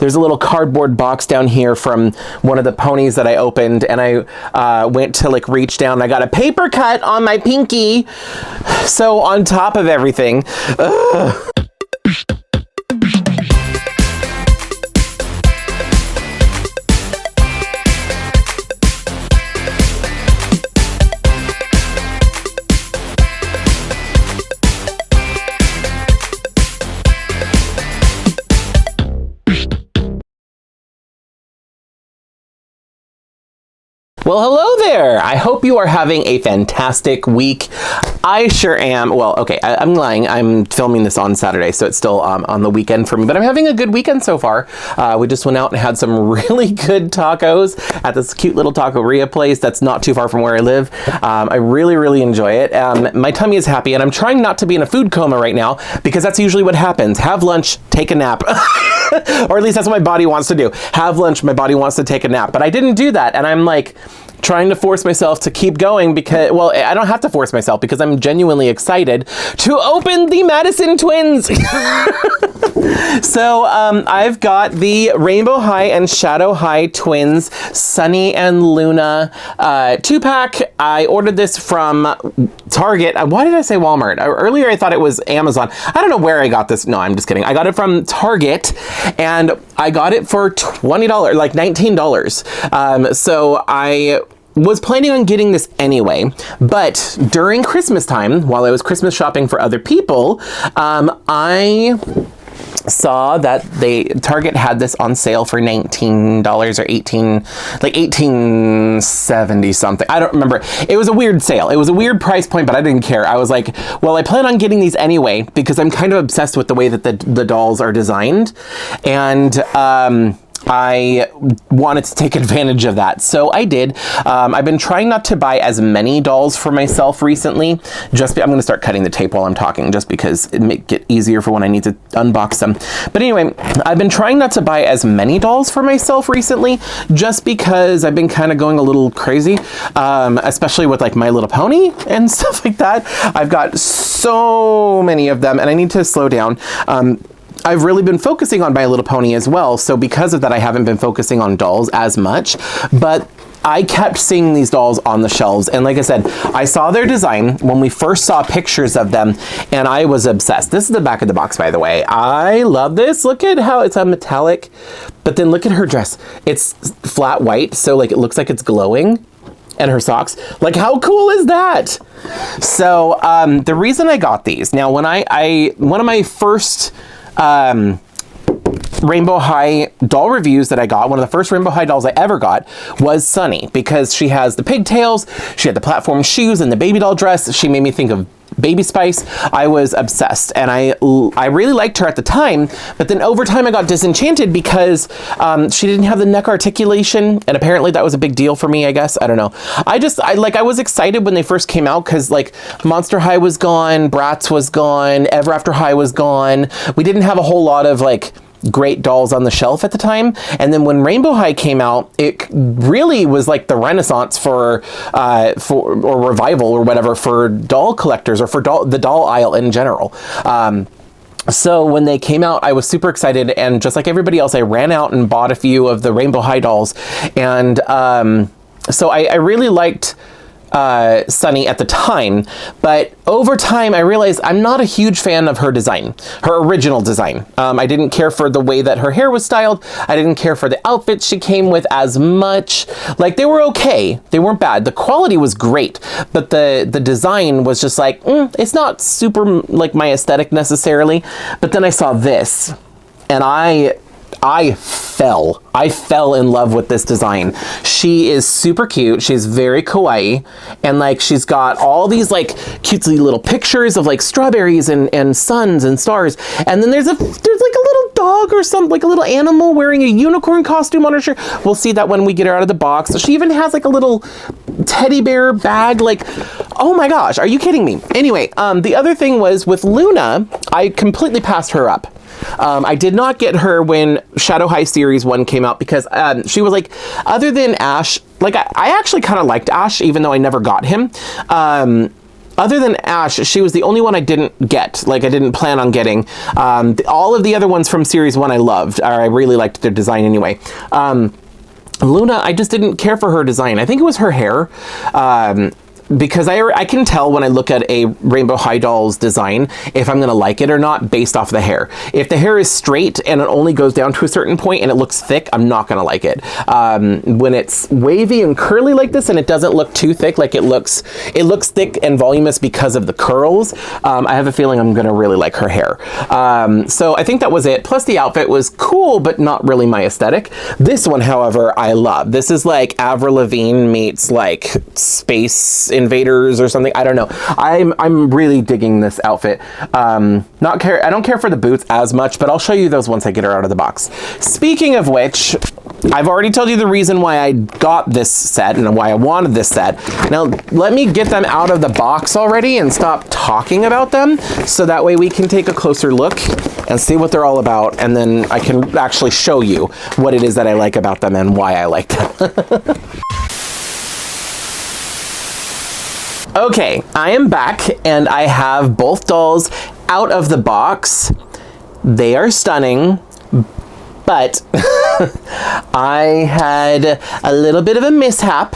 there's a little cardboard box down here from one of the ponies that I opened, and I went to like reach down. I got a paper cut on my pinky. So on top of everything, ugh. Well, hello there. I hope you are having a fantastic week. I sure am. Well, okay, I'm lying. I'm filming this on Saturday, so it's still on the weekend for me, but I'm having a good weekend so far. We just went out and had some really good tacos at this cute little taqueria place that's not too far from where I live. I really, really enjoy it. My tummy is happy, and I'm trying not to be in a food coma right now because that's usually what happens. Have lunch, take a nap. Or at least that's what my body wants to do. Have lunch, my body wants to take a nap. But I didn't do that, and I'm like trying to force myself to keep going because, well, I don't have to force myself because I'm genuinely excited to open the Madison twins. So I've got the Rainbow High and Shadow High twins, Sunny and Luna 2-pack. I ordered this from Target. Why did I say Walmart? Earlier I thought it was Amazon. I don't know where I got this. No, I'm just kidding. I got it from Target, and I got it for $20, like $19. So I was planning on getting this anyway, but during Christmas time, while I was Christmas shopping for other people, I saw that Target had this on sale for $19 or $18.70 something. I don't remember. It was a weird sale. It was a weird price point, but I didn't care. I was like, well, I plan on getting these anyway because I'm kind of obsessed with the way that the dolls are designed, and I wanted to take advantage of that, so I did. I've been trying not to buy as many dolls for myself recently. I'm going to start cutting the tape while I'm talking, just because it make it easier for when I need to unbox them. But anyway, I've been trying not to buy as many dolls for myself recently, just because I've been kind of going a little crazy, especially with like My Little Pony and stuff like that. I've got so many of them, and I need to slow down. I've really been focusing on My Little Pony as well, so because of that I haven't been focusing on dolls as much, but I kept seeing these dolls on the shelves, and like I said, I saw their design when we first saw pictures of them, and I was obsessed. This is the back of the box, by the way. I love this. Look at how it's a metallic, but then look at her dress. It's flat white, so like it looks like it's glowing. And her socks. Like, how cool is that? So the reason I got these, now when one of my first Rainbow High doll reviews that I got, one of the first Rainbow High dolls I ever got, was Sunny, because she has the pigtails, she had the platform shoes, and the baby doll dress. She made me think of Baby Spice. I was obsessed, and I really liked her at the time, but then over time I got disenchanted because she didn't have the neck articulation, and apparently that was a big deal for me, I guess. I don't know. I was excited when they first came out because like Monster High was gone, Bratz was gone, Ever After High was gone. We didn't have a whole lot of like great dolls on the shelf at the time, and then when Rainbow High came out, it really was like the renaissance or revival or whatever for doll collectors, or for the doll aisle in general. So when they came out, I was super excited, and just like everybody else, I ran out and bought a few of the Rainbow High dolls, and so I really liked Sunny at the time, but over time I realized I'm not a huge fan of her design, her original design. I didn't care for the way that her hair was styled. I didn't care for the outfits she came with as much. Like, they were okay, they weren't bad, the quality was great, but the design was just like, it's not super like my aesthetic necessarily. But then I saw this, and I fell in love with this design. She is super cute. She's very kawaii, and like she's got all these like cutesy little pictures of like strawberries and suns and stars, and then there's like a little dog or something, like a little animal wearing a unicorn costume on her shirt. We'll see that when we get her out of the box. So she even has like a little teddy bear bag. Like, oh my gosh, are you kidding me? Anyway, the other thing was with Luna, I completely passed her up. I did not get her when Shadow High Series 1 came out because she was like, other than Ash, like I actually kind of liked Ash, even though I never got him. other than Ash, she was the only one I didn't get. Like, I didn't plan on getting. All of the other ones from Series 1 I loved, or I really liked their design anyway. Luna, I just didn't care for her design. I think it was her hair. Because I can tell when I look at a Rainbow High doll's design if I'm gonna like it or not based off the hair. If the hair is straight and it only goes down to a certain point and it looks thick, I'm not gonna like it. When it's wavy and curly like this and it doesn't look too thick, like it looks thick and voluminous because of the curls, I have a feeling I'm gonna really like her hair. So I think that was it. Plus the outfit was cool, but not really my aesthetic. This one, however, I love. This is like Avril Lavigne meets like Space Invaders or something. I don't know. I'm really digging this outfit. I don't care for the boots as much, but I'll show you those once I get her out of the box. Speaking of which, I've already told you the reason why I got this set and why I wanted this set. Now, let me get them out of the box already and stop talking about them, so that way we can take a closer look and see what they're all about, and then I can actually show you what it is that I like about them and why I like them. Okay, I am back and I have both dolls out of the box. They are stunning, but I had a little bit of a mishap,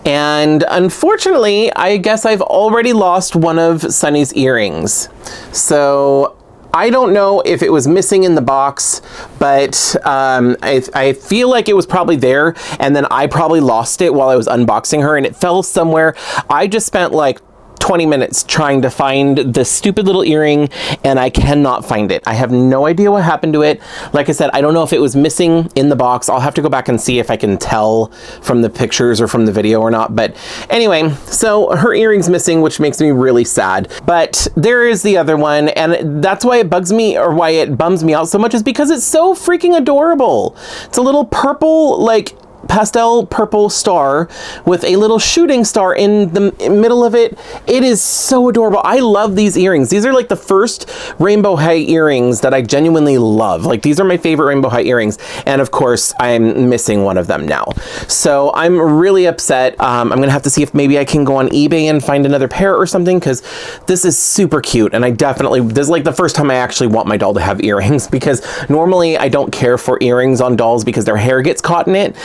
and unfortunately, I guess I've already lost one of Sunny's earrings. So I don't know if it was missing in the box, but I feel like it was probably there, and then I probably lost it while I was unboxing her, and it fell somewhere. I just spent like 20 minutes trying to find this stupid little earring, and I cannot find it. I have no idea what happened to it. Like I said, I don't know if it was missing in the box. I'll have to go back and see if I can tell from the pictures or from the video or not. But anyway, so her earring's missing, which makes me really sad. But there is the other one, and that's why it bugs me, or why it bums me out so much, is because it's so freaking adorable. It's a little purple, like, pastel purple star with a little shooting star in the middle of it. It is so adorable. I love these earrings. These are like the first Rainbow High earrings that I genuinely love. Like, these are my favorite Rainbow High earrings, and of course I'm missing one of them now. So I'm really upset. I'm gonna have to see if maybe I can go on eBay and find another pair or something, because this is super cute, and this is like the first time I actually want my doll to have earrings, because normally I don't care for earrings on dolls because their hair gets caught in it.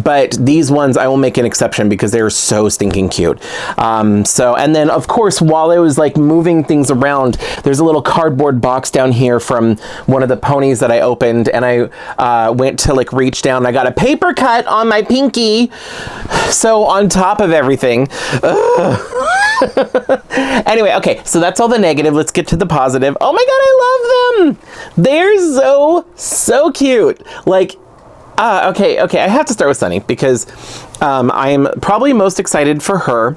But these ones I will make an exception because they're so stinking cute. And then of course, while I was like moving things around, there's a little cardboard box down here from one of the ponies that I opened, and I went to like reach down. I got a paper cut on my pinky. So on top of everything, anyway, okay, so that's all the negative. Let's get to the positive. Oh my God, I love them. They're so cute. Like, okay, I have to start with Sunny because I'm probably most excited for her.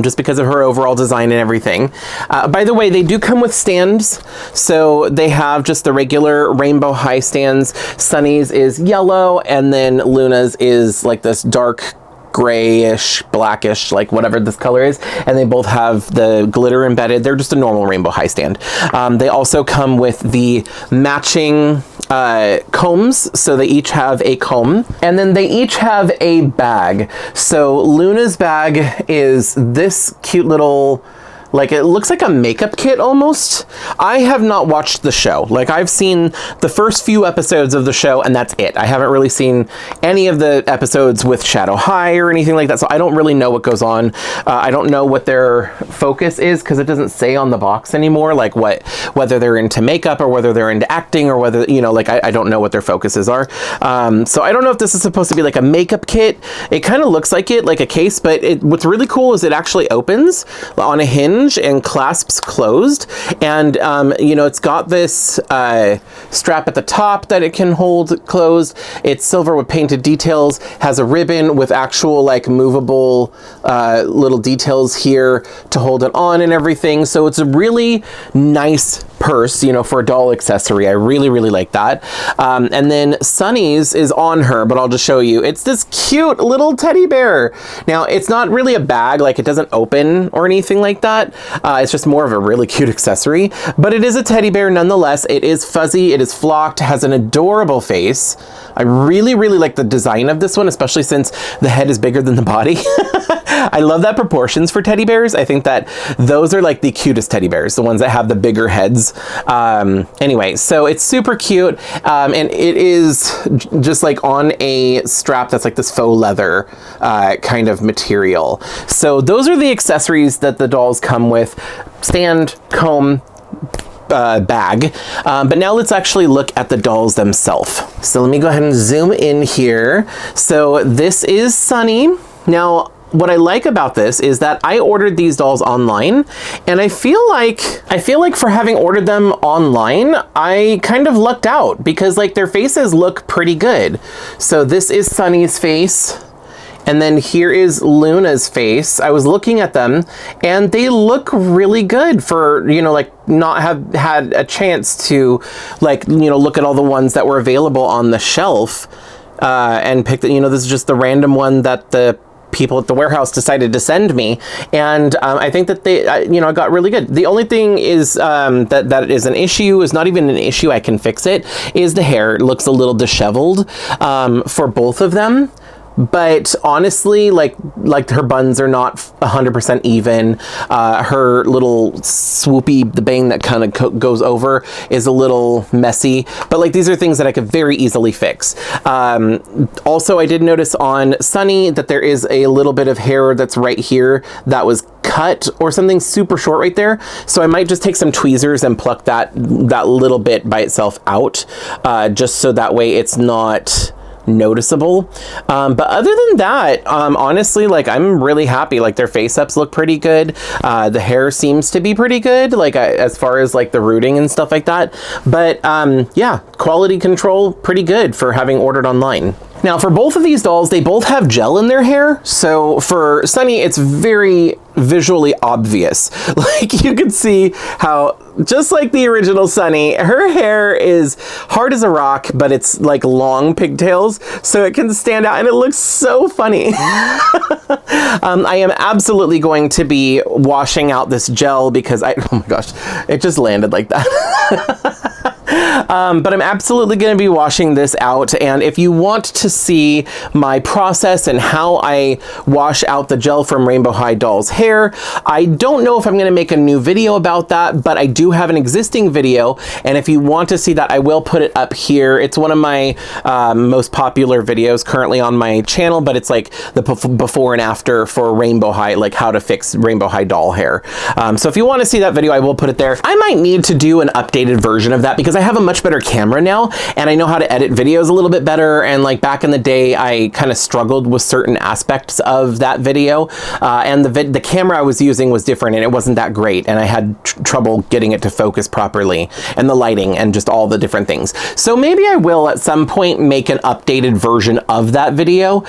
Just because of her overall design and everything. By the way, they do come with stands. So they have just the regular Rainbow High stands. Sunny's is yellow, and then Luna's is like this dark grayish, blackish, like whatever this color is, and they both have the glitter embedded. They're just a normal Rainbow High stand. They also come with the matching combs, so they each have a comb, and then they each have a bag. So Luna's bag is this cute little, like, it looks like a makeup kit almost. I have not watched the show. Like, I've seen the first few episodes of the show, and that's it. I haven't really seen any of the episodes with Shadow High or anything like that, so I don't really know what goes on. I don't know what their focus is, because it doesn't say on the box anymore, like whether they're into makeup or whether they're into acting, or whether, you know, like, I don't know what their focuses are. So I don't know if this is supposed to be like a makeup kit. It kind of looks like it, like a case, but what's really cool is it actually opens on a hinge and clasps closed, and you know, it's got this strap at the top that it can hold closed. It's silver with painted details, has a ribbon with actual like movable little details here to hold it on and everything. So it's a really nice purse, you know, for a doll accessory. I really like that. And then Sunny's is on her, but I'll just show you. It's this cute little teddy bear. Now, it's not really a bag, like it doesn't open or anything like that. It's just more of a really cute accessory, but it is a teddy bear nonetheless. It is fuzzy, it is flocked, has an adorable face. I really like the design of this one, especially since the head is bigger than the body. I love that proportions for teddy bears. I think that those are like the cutest teddy bears, the ones that have the bigger heads. Anyway, so it's super cute, and it is just like on a strap that's like this faux leather kind of material. So those are the accessories that the dolls come with: stand, comb, bag. But now let's actually look at the dolls themselves. So let me go ahead and zoom in here. So this is Sunny. Now, what I like about this is that I ordered these dolls online, and I feel like for having ordered them online, I kind of lucked out because like their faces look pretty good. So this is Sunny's face. And then here is Luna's face. I was looking at them and they look really good for, you know, like not have had a chance to like, you know, look at all the ones that were available on the shelf and pick the, you know, this is just the random one that the people at the warehouse decided to send me. And I think that they, you know, got really good. The only thing is that is an issue, is not even an issue, I can fix it, is the hair. It looks a little disheveled for both of them. But honestly, like her buns are not 100% even. Her little swoopy, the bang that kind of goes over is a little messy. But like these are things that I could very easily fix. Also, I did notice on Sunny that there is a little bit of hair that's right here that was cut or something super short right there. So I might just take some tweezers and pluck that little bit by itself out, just so that way it's not noticeable. But other than that, honestly, like I'm really happy. Like their face ups look pretty good. The hair seems to be pretty good, like as far as like the rooting and stuff like that. But yeah, quality control pretty good for having ordered online. Now for both of these dolls, they both have gel in their hair. So for Sunny, it's very visually obvious. Like you can see how, just like the original Sunny, her hair is hard as a rock, but it's like long pigtails, so it can stand out and it looks so funny. I am absolutely going to be washing out this gel because oh my gosh, it just landed like that. But I'm absolutely going to be washing this out, and if you want to see my process and how I wash out the gel from Rainbow High Doll's hair, I don't know if I'm going to make a new video about that, but I do have an existing video, and if you want to see that, I will put it up here. It's one of my most popular videos currently on my channel, but it's like the before and after for Rainbow High, like how to fix Rainbow High doll hair. So if you want to see that video, I will put it there. I might need to do an updated version of that because I have a much better camera now and I know how to edit videos a little bit better, and like back in the day I kind of struggled with certain aspects of that video, and the camera I was using was different and it wasn't that great, and I had trouble getting it to focus properly, and the lighting and just all the different things. So maybe I will at some point make an updated version of that video,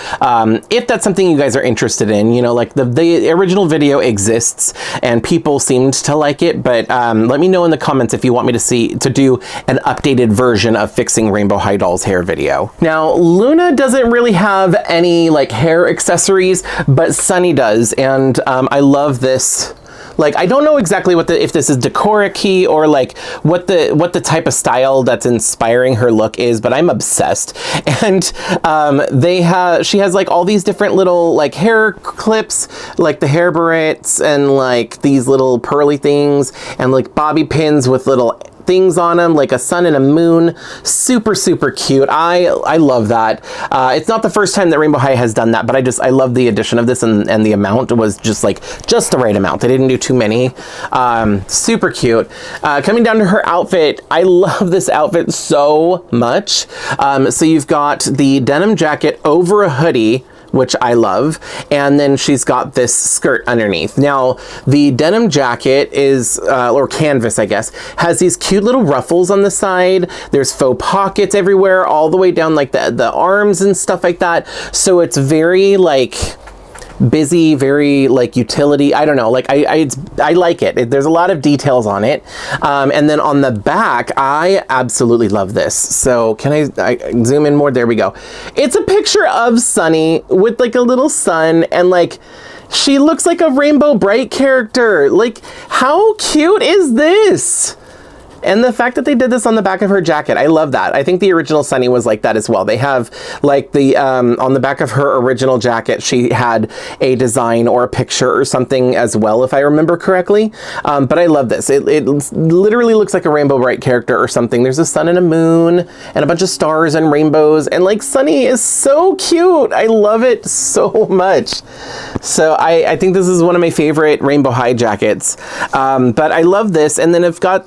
if that's something you guys are interested in. You know, like the original video exists and people seemed to like it, but let me know in the comments if you want me to do an updated version of fixing Rainbow High Doll's hair video. Now, Luna doesn't really have any like hair accessories, but Sunny does, and I love this. Like, I don't know exactly if this is decor-y or like what the type of style that's inspiring her look is, but I'm obsessed. And she has like all these different little like hair clips, like the hair barrettes and like these little pearly things and like bobby pins with little things on them, like a sun and a moon. Super, super cute. I love that. It's not the first time that Rainbow High has done that, but I love the addition of this, and the amount was just the right amount. They didn't do too many. Super cute. Coming down to her outfit, I love this outfit so much. So you've got the denim jacket over a hoodie, which I love, and then she's got this skirt underneath. Now, the denim jacket is, or canvas, I guess, has these cute little ruffles on the side. There's faux pockets everywhere, all the way down like the arms and stuff like that. So it's very like busy, very like utility. I don't know, like I like it. There's a lot of details on it. And then on the back, I absolutely love this. So can I zoom in more? There we go. It's a picture of Sunny with like a little sun, and like she looks like a Rainbow Bright character. Like, how cute is this? And the fact that they did this on the back of her jacket, I love that. I think the original Sunny was like that as well. They have like the, on the back of her original jacket, she had a design or a picture or something as well, if I remember correctly. But I love this. It literally looks like a Rainbow Bright character or something. There's a sun and a moon and a bunch of stars and rainbows. And like Sunny is so cute. I love it so much. So I think this is one of my favorite Rainbow High jackets. But I love this. And then it's got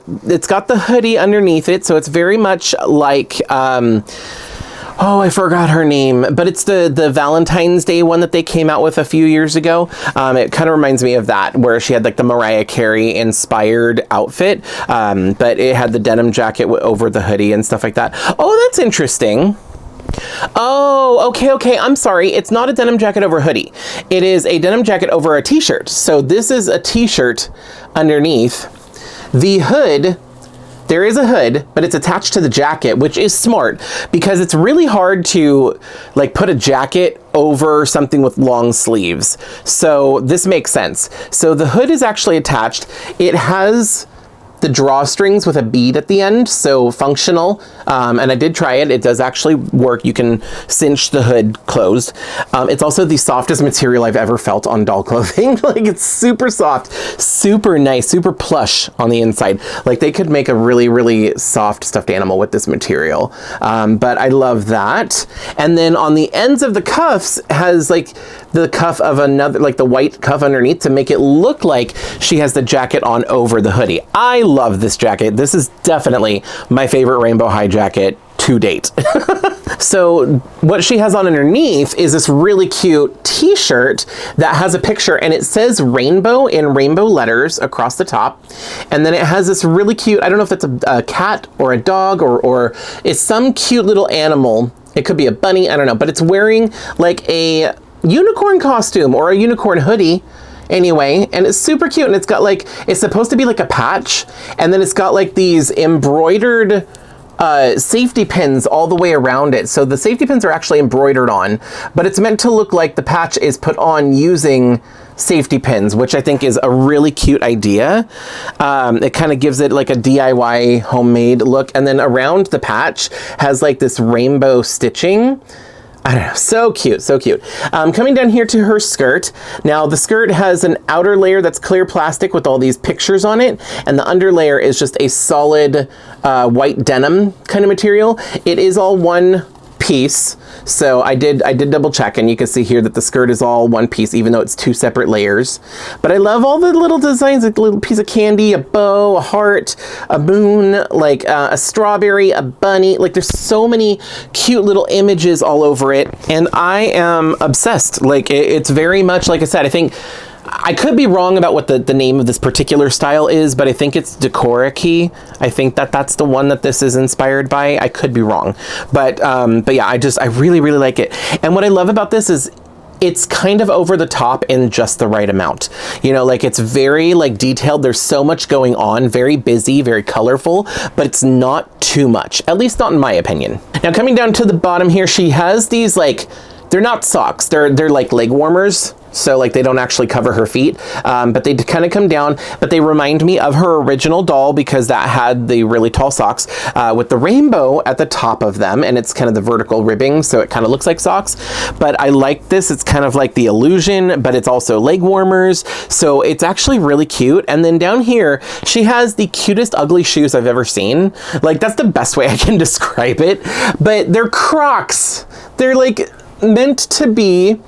the hoodie underneath it. So it's very much like, oh, I forgot her name, but it's the Valentine's Day one that they came out with a few years ago. It kind of reminds me of that, where she had like the Mariah Carey inspired outfit, but it had the denim jacket over the hoodie and stuff like that. Oh, that's interesting. Oh, okay. I'm sorry. It's not a denim jacket over a hoodie. It is a denim jacket over a t-shirt. So this is a t-shirt underneath. The hood, there is a hood, but it's attached to the jacket, which is smart because it's really hard to like put a jacket over something with long sleeves. So this makes sense. So the hood is actually attached. It has the drawstrings with a bead at the end, so functional. And I did try it. It does actually work. You can cinch the hood closed. It's also the softest material I've ever felt on doll clothing. Like it's super soft, super nice, super plush on the inside. Like they could make a really, really soft stuffed animal with this material. But I love that. And then on the ends of the cuffs has like the cuff of another, like the white cuff underneath to make it look like she has the jacket on over the hoodie. I love this jacket. This is definitely my favorite Rainbow High jacket to date. So what she has on underneath is this really cute t-shirt that has a picture and it says rainbow in rainbow letters across the top. And then it has this really cute, I don't know if that's a cat or a dog or it's some cute little animal. It could be a bunny, I don't know, but it's wearing like a unicorn costume or a unicorn hoodie. Anyway, and it's super cute and it's got like, it's supposed to be like a patch and then it's got like these embroidered safety pins all the way around it. So the safety pins are actually embroidered on, but it's meant to look like the patch is put on using safety pins, which I think is a really cute idea. It kind of gives it like a DIY homemade look. And then around the patch has like this rainbow stitching. I don't know, so cute, so cute. Coming down here to her skirt. Now the skirt has an outer layer that's clear plastic with all these pictures on it, and the under layer is just a solid white denim kind of material. It is all one piece, so I did double check, and you can see here that the skirt is all one piece, even though it's two separate layers. But I love all the little designs, like a little piece of candy, a bow, a heart, a moon, like a strawberry, a bunny. Like there's so many cute little images all over it, and I am obsessed. Like it's very much, like I said, I think I could be wrong about what the name of this particular style is, but I think it's Decoraki. I think that's the one that this is inspired by. I could be wrong, but yeah, I really, really like it. And what I love about this is it's kind of over the top in just the right amount. You know, like it's very like detailed. There's so much going on, very busy, very colorful, but it's not too much, at least not in my opinion. Now coming down to the bottom here, she has these like, they're not socks, they're like leg warmers. So like they don't actually cover her feet, but they kind of come down, but they remind me of her original doll because that had the really tall socks with the rainbow at the top of them, and it's kind of the vertical ribbing, so it kind of looks like socks. But I like this. It's kind of like the illusion, but it's also leg warmers, so it's actually really cute. And then down here, she has the cutest ugly shoes I've ever seen. Like that's the best way I can describe it, but they're Crocs. They're like meant to be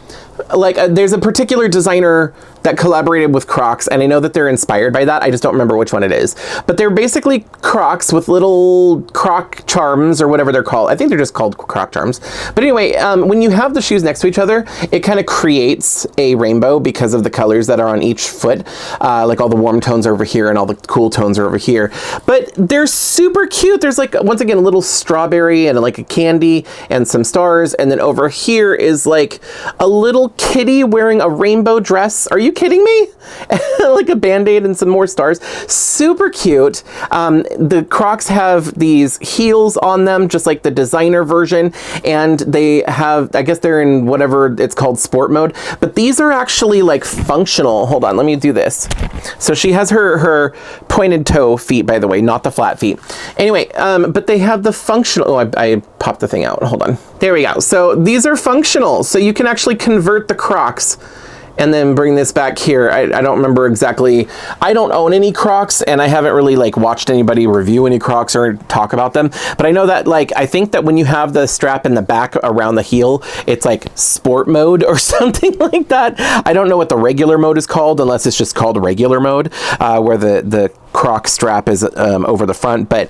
like there's a particular designer that collaborated with Crocs, and I know that they're inspired by that. I just don't remember which one it is. But they're basically Crocs with little Croc charms or whatever they're called. I think they're just called Croc charms. But anyway, when you have the shoes next to each other, it kind of creates a rainbow because of the colors that are on each foot. Like all the warm tones are over here and all the cool tones are over here. But they're super cute. There's like, once again, a little strawberry and like a candy and some stars. And then over here is like a little little kitty wearing a rainbow dress. Are you kidding me? Like a band-aid and some more stars. Super cute. The Crocs have these heels on them, just like the designer version, and they have, I guess they're in whatever it's called, sport mode, but these are actually like functional. Hold on, let me do this. So she has her pointed toe feet, by the way, not the flat feet. Anyway, but they have the functional, oh, I popped the thing out. Hold on. There we go. So these are functional. So you can actually convert the Crocs and then bring this back here. I don't remember exactly. I don't own any Crocs, and I haven't really like watched anybody review any Crocs or talk about them. But I know that like, I think that when you have the strap in the back around the heel, it's like sport mode or something like that. I don't know what the regular mode is called, unless it's just called regular mode, where the Croc strap is over the front. But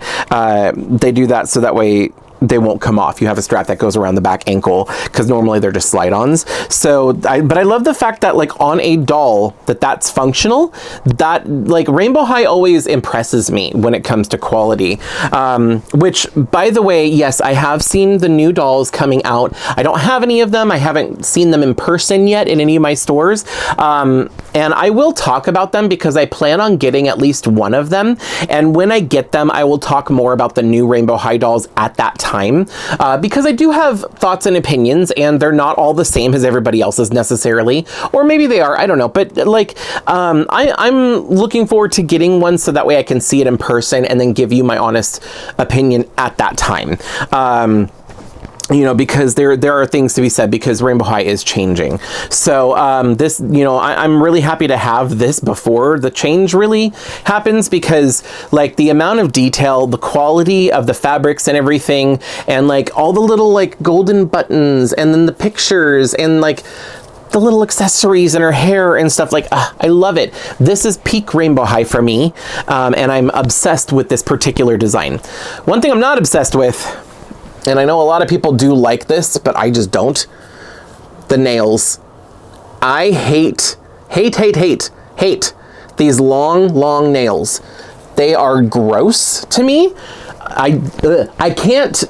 they do that so that way they won't come off. You have a strap that goes around the back ankle, because normally they're just slide-ons. So, but I love the fact that like on a doll that's functional. That like Rainbow High always impresses me when it comes to quality. Which, by the way, yes, I have seen the new dolls coming out. I don't have any of them. I haven't seen them in person yet in any of my stores. And I will talk about them because I plan on getting at least one of them. And when I get them, I will talk more about the new Rainbow High dolls at that time, because I do have thoughts and opinions, and they're not all the same as everybody else's necessarily, or maybe they are, I don't know. But like, I'm looking forward to getting one so that way I can see it in person and then give you my honest opinion at that time. You know, because there are things to be said, because Rainbow High is changing. So this, you know, I'm really happy to have this before the change really happens, because like the amount of detail, the quality of the fabrics and everything, and like all the little like golden buttons, and then the pictures, and like the little accessories in her hair and stuff, like I love it. This is peak Rainbow High for me, and I'm obsessed with this particular design. One thing I'm not obsessed with, and I know a lot of people do like this, but I just don't. The nails. I hate these long nails. They are gross to me. I can't,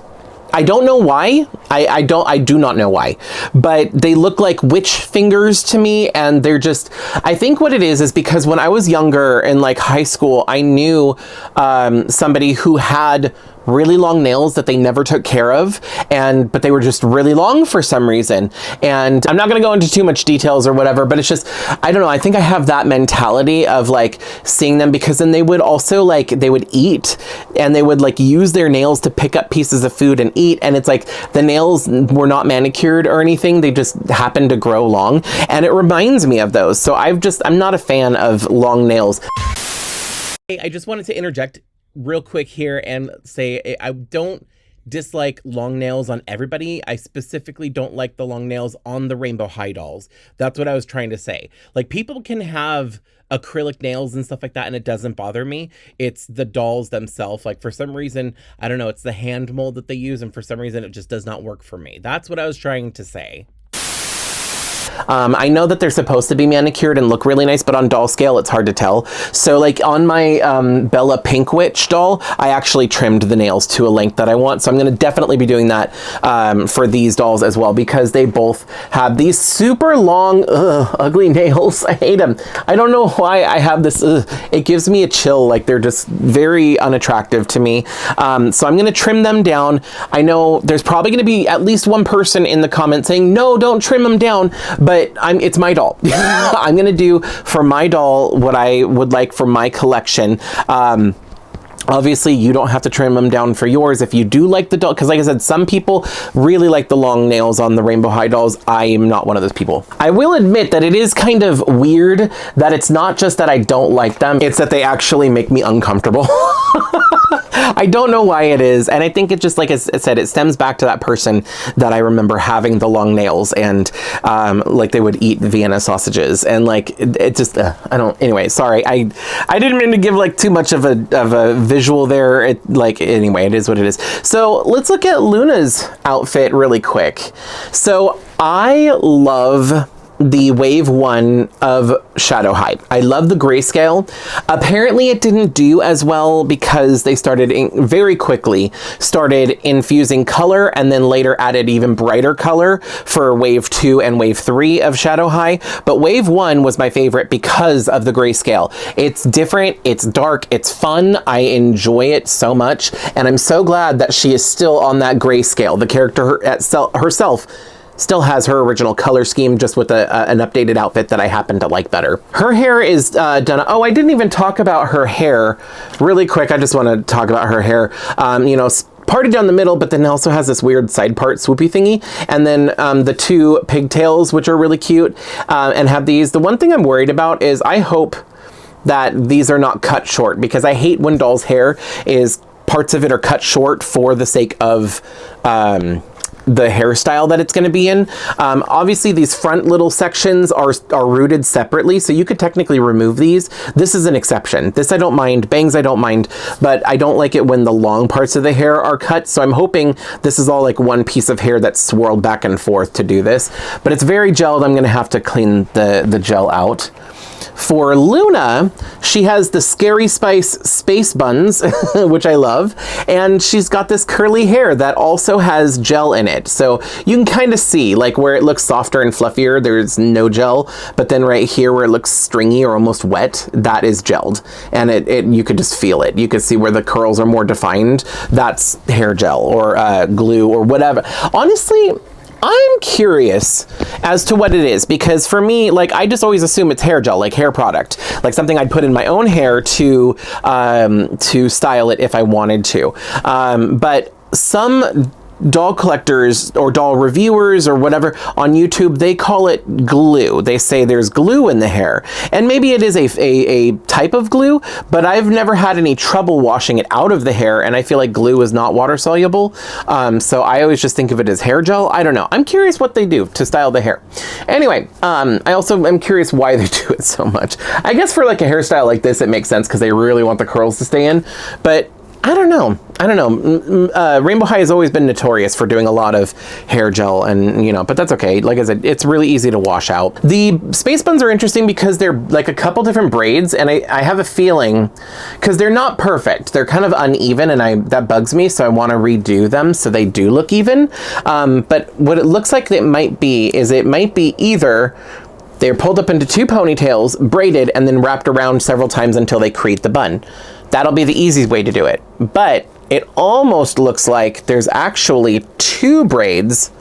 I don't know why. I do not know why, but they look like witch fingers to me, and they're just, I think what it is because when I was younger in like high school, I knew somebody who had really long nails that they never took care of, but they were just really long for some reason. And I'm not going to go into too much details or whatever, but it's just, I don't know. I think I have that mentality of like seeing them, because then they would also like, they would eat, and they would like use their nails to pick up pieces of food and eat. And it's like the nails were not manicured or anything. They just happened to grow long. And it reminds me of those. So I'm not a fan of long nails. Hey, I just wanted to interject real quick here and say I don't dislike long nails on everybody. I specifically don't like the long nails on the Rainbow High dolls. That's what I was trying to say. Like, people can have acrylic nails and stuff like that, and it doesn't bother me. It's the dolls themselves. Like, for some reason, I don't know, it's the hand mold that they use, and for some reason it just does not work for me. That's what I was trying to say. I know that they're supposed to be manicured and look really nice, but on doll scale, it's hard to tell. So like on my Bella Pink Witch doll, I actually trimmed the nails to a length that I want. So I'm going to definitely be doing that for these dolls as well, because they both have these super long, ugly nails. I hate them. I don't know why I have this. It gives me a chill. Like, they're just very unattractive to me. So I'm going to trim them down. I know there's probably going to be at least one person in the comments saying, no, don't trim them down. But it's my doll. I'm going to do for my doll what I would like for my collection. Obviously, you don't have to trim them down for yours if you do like the doll, because like I said, some people really like the long nails on the Rainbow High dolls. I am not one of those people. I will admit that it is kind of weird that it's not just that I don't like them, it's that they actually make me uncomfortable. I don't know why it is, and I think it just, like I said, it stems back to that person that I remember having the long nails, and like they would eat Vienna sausages, and like it just I don't. Anyway, sorry, I didn't mean to give like too much of a visual there. Anyway, it is what it is. So let's look at Luna's outfit really quick. So I love the wave 1 of Shadow High. I love the grayscale. Apparently it didn't do as well because they started very quickly started infusing color and then later added even brighter color for wave 2 and wave 3 of Shadow High. But wave 1 was my favorite because of the grayscale. It's different, it's dark, it's fun. I enjoy it so much, and I'm so glad that she is still on that grayscale. The character herself still has her original color scheme, just with an updated outfit that I happen to like better. Her hair is done. Oh, I didn't even talk about her hair really quick. I just want to talk about her hair. You know, parted down the middle, but then also has this weird side part swoopy thingy. And then the 2 pigtails, which are really cute, and have these. The one thing I'm worried about is I hope that these are not cut short, because I hate when dolls' hair is parts of it are cut short for the sake of the hairstyle that it's going to be in. Obviously these front little sections are rooted separately, so you could technically remove these. This is an exception. This I don't mind. Bangs I don't mind, but I don't like it when the long parts of the hair are cut, so I'm hoping this is all like one piece of hair that's swirled back and forth to do this. But it's very gelled. I'm going to have to clean the gel out. For Luna, she has the Scary Spice space buns, which I love, and she's got this curly hair that also has gel in it. So you can kind of see, like, where it looks softer and fluffier, there's no gel, but then right here where it looks stringy or almost wet, that is gelled, and you could just feel it. You could see where the curls are more defined. That's hair gel or glue or whatever. Honestly, I'm curious as to what it is, because for me, like, I just always assume it's hair gel, like hair product, like something I'd put in my own hair to style it if I wanted to. But some doll collectors or doll reviewers or whatever on YouTube, they call it glue. They say there's glue in the hair, and maybe it is a type of glue, but I've never had any trouble washing it out of the hair, and I feel like glue is not water soluble. So I always just think of it as hair gel. I don't know. I'm curious what they do to style the hair. Anyway, I also am curious why they do it so much. I guess for like a hairstyle like this, it makes sense because they really want the curls to stay in, but I don't know. Rainbow High has always been notorious for doing a lot of hair gel, and you know, but that's okay. Like I said, it's really easy to wash out. The space buns are interesting because they're like a couple different braids, and I have a feeling, because they're not perfect, they're kind of uneven, and that bugs me, so I want to redo them so they do look even. But what it looks like it might be either they're pulled up into 2 ponytails, braided, and then wrapped around several times until they create the bun. That'll be the easiest way to do it. But it almost looks like there's actually 2 braids.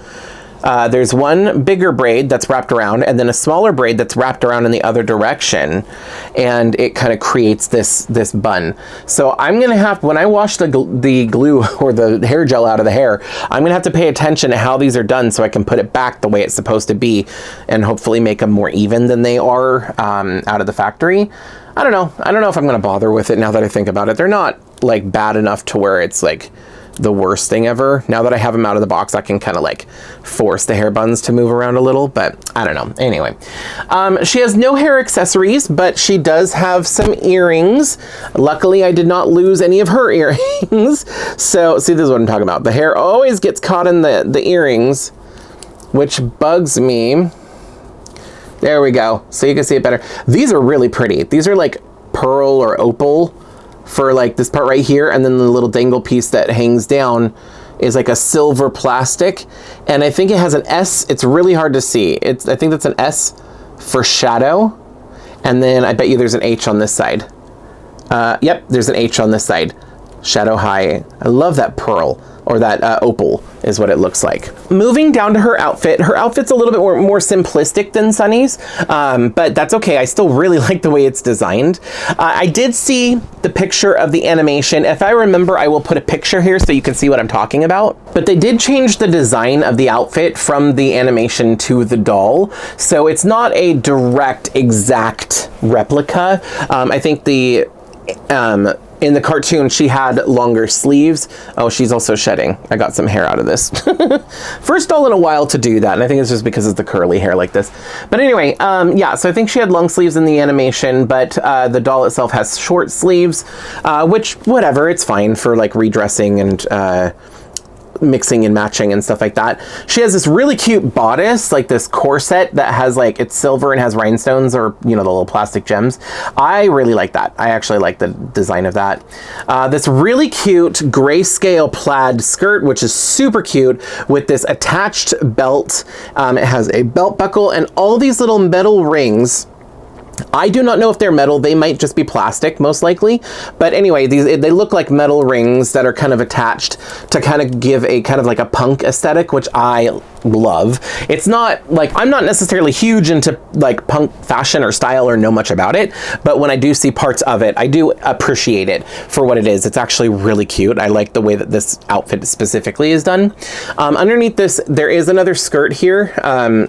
There's one bigger braid that's wrapped around, and then a smaller braid that's wrapped around in the other direction, and it kind of creates this bun. So I'm gonna have, when I wash the glue or the hair gel out of the hair, I'm gonna have to pay attention to how these are done so I can put it back the way it's supposed to be, and hopefully make them more even than they are out of the factory. I don't know if I'm gonna bother with it now that I think about it. They're not like bad enough to where it's like the worst thing ever. Now that I have them out of the box, I can kind of like force the hair buns to move around a little, but I don't know. Anyway, she has no hair accessories, but she does have some earrings. Luckily, I did not lose any of her earrings. So see, this is what I'm talking about. The hair always gets caught in the earrings, which bugs me. There we go. So you can see it better. These are really pretty. These are like pearl or opal for like this part right here, and then the little dangle piece that hangs down is like a silver plastic, and I think it has an S. It's really hard to see. I think that's an S for shadow, and then I bet you there's an H on this side. Yep, there's an H on this side. Shadow High. I love that pearl, or that opal is what it looks like. Moving down to her outfit. Her outfit's a little bit more simplistic than Sunny's, but that's okay. I still really like the way it's designed. I did see the picture of the animation. If I remember, I will put a picture here so you can see what I'm talking about. But they did change the design of the outfit from the animation to the doll, so it's not a direct, exact replica. I think in the cartoon, she had longer sleeves. Oh, she's also shedding. I got some hair out of this. First doll in a while to do that, and I think it's just because it's the curly hair like this. But anyway, yeah, so I think she had long sleeves in the animation, but the doll itself has short sleeves, which, whatever, it's fine for like redressing and mixing and matching and stuff like that. She has this really cute bodice, like this corset that has like, it's silver and has rhinestones, or, you know, the little plastic gems. I really like that. I actually like the design of that. This really cute grayscale plaid skirt, which is super cute, with this attached belt. It has a belt buckle and all these little metal rings. I do not know if they're metal. They might just be plastic, most likely. But anyway, they look like metal rings that are kind of attached to kind of give a kind of like a punk aesthetic, which I love. It's not like, I'm not necessarily huge into like punk fashion or style or know much about it, but when I do see parts of it, I do appreciate it for what it is. It's actually really cute. I like the way that this outfit specifically is done. Underneath this, there is another skirt here.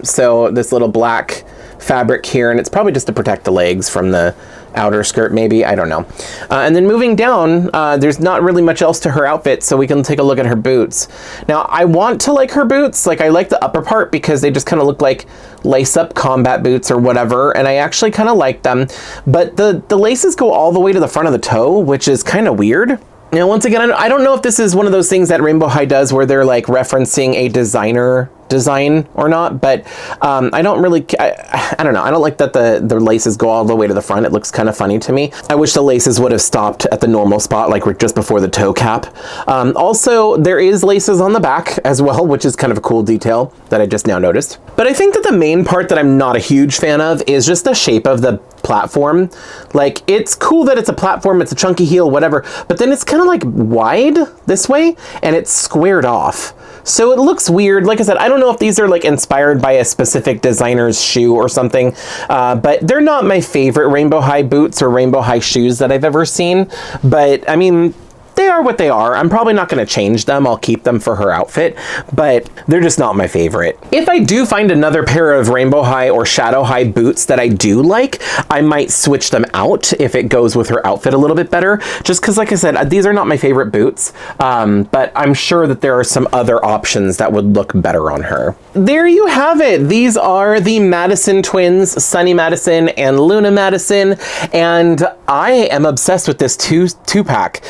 So this little black fabric here, and it's probably just to protect the legs from the outer skirt, maybe, I don't know. And then moving down, there's not really much else to her outfit, so we can take a look at her boots. Now, I want to like her boots. Like, I like the upper part because they just kind of look like lace-up combat boots or whatever, and I actually kind of like them. But the laces go all the way to the front of the toe, which is kind of weird. Now, once again, I don't know if this is one of those things that Rainbow High does where they're like referencing a designer design or not, but I don't really, I don't know. I don't like that the laces go all the way to the front. It looks kind of funny to me. I wish the laces would have stopped at the normal spot, like just before the toe cap. Also, there is laces on the back as well, which is kind of a cool detail that I just now noticed. But I think that the main part that I'm not a huge fan of is just the shape of the platform. Like, it's cool that it's a platform, it's a chunky heel, whatever, but then it's kind of like wide this way and it's squared off. So it looks weird. Like I said, I don't know if these are like inspired by a specific designer's shoe or something, but they're not my favorite Rainbow High boots or Rainbow High shoes that I've ever seen. But I mean, they are what they are. I'm probably not going to change them. I'll keep them for her outfit, but they're just not my favorite. If I do find another pair of Rainbow High or Shadow High boots that I do like, I might switch them out if it goes with her outfit a little bit better. Just because, like I said, these are not my favorite boots, but I'm sure that there are some other options that would look better on her. There you have it. These are the Madison twins, Sunny Madison and Luna Madison, and I am obsessed with this two-pack.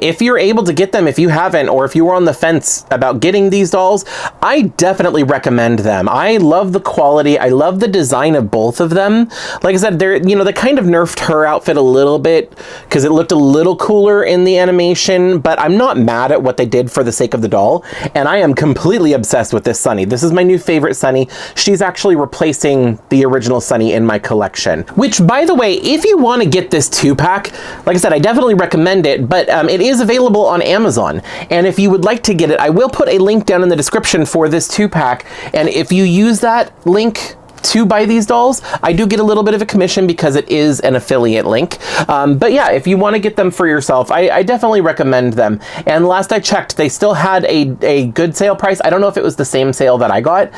If you're able to get them, if you haven't, or if you were on the fence about getting these dolls, I definitely recommend them. I love the quality. I love the design of both of them. Like I said, they're, you know, they kind of nerfed her outfit a little bit because it looked a little cooler in the animation, but I'm not mad at what they did for the sake of the doll. And I am completely obsessed with this Sunny. This is my new favorite Sunny. She's actually replacing the original Sunny in my collection, which, by the way, if you want to get this two-pack, like I said, I definitely recommend it, but it is available on Amazon. And if you would like to get it, I will put a link down in the description for this two-pack. And if you use that link to buy these dolls, I do get a little bit of a commission because it is an affiliate link. But yeah, if you want to get them for yourself, I definitely recommend them. And last I checked, they still had a good sale price. I don't know if it was the same sale that I got,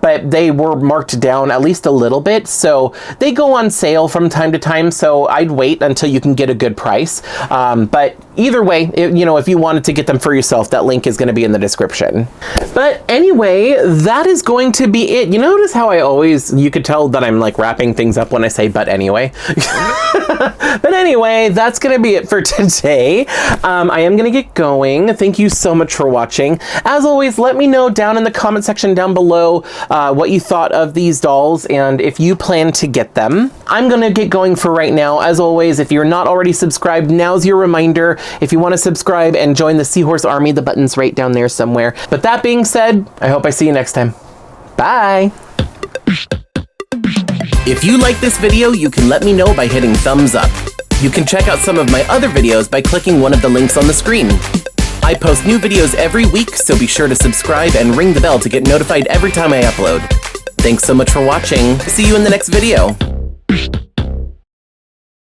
but they were marked down at least a little bit. So they go on sale from time to time. So I'd wait until you can get a good price. But either way, you know, if you wanted to get them for yourself, that link is going to be in the description. But anyway, that is going to be it. You notice how I always, you could tell that I'm like wrapping things up when I say but anyway. But anyway, that's gonna be it for today. I am gonna get going. Thank you so much for watching. As always, let me know down in the comment section down below what you thought of these dolls and if you plan to get them. I'm gonna get going for right now. As always, if you're not already subscribed, now's your reminder. If you want to subscribe and join the Seahorse Army, the button's right down there somewhere. But that being said, I hope I see you next time. Bye! If you like this video, you can let me know by hitting thumbs up. You can check out some of my other videos by clicking one of the links on the screen. I post new videos every week, so be sure to subscribe and ring the bell to get notified every time I upload. Thanks so much for watching. See you in the next video.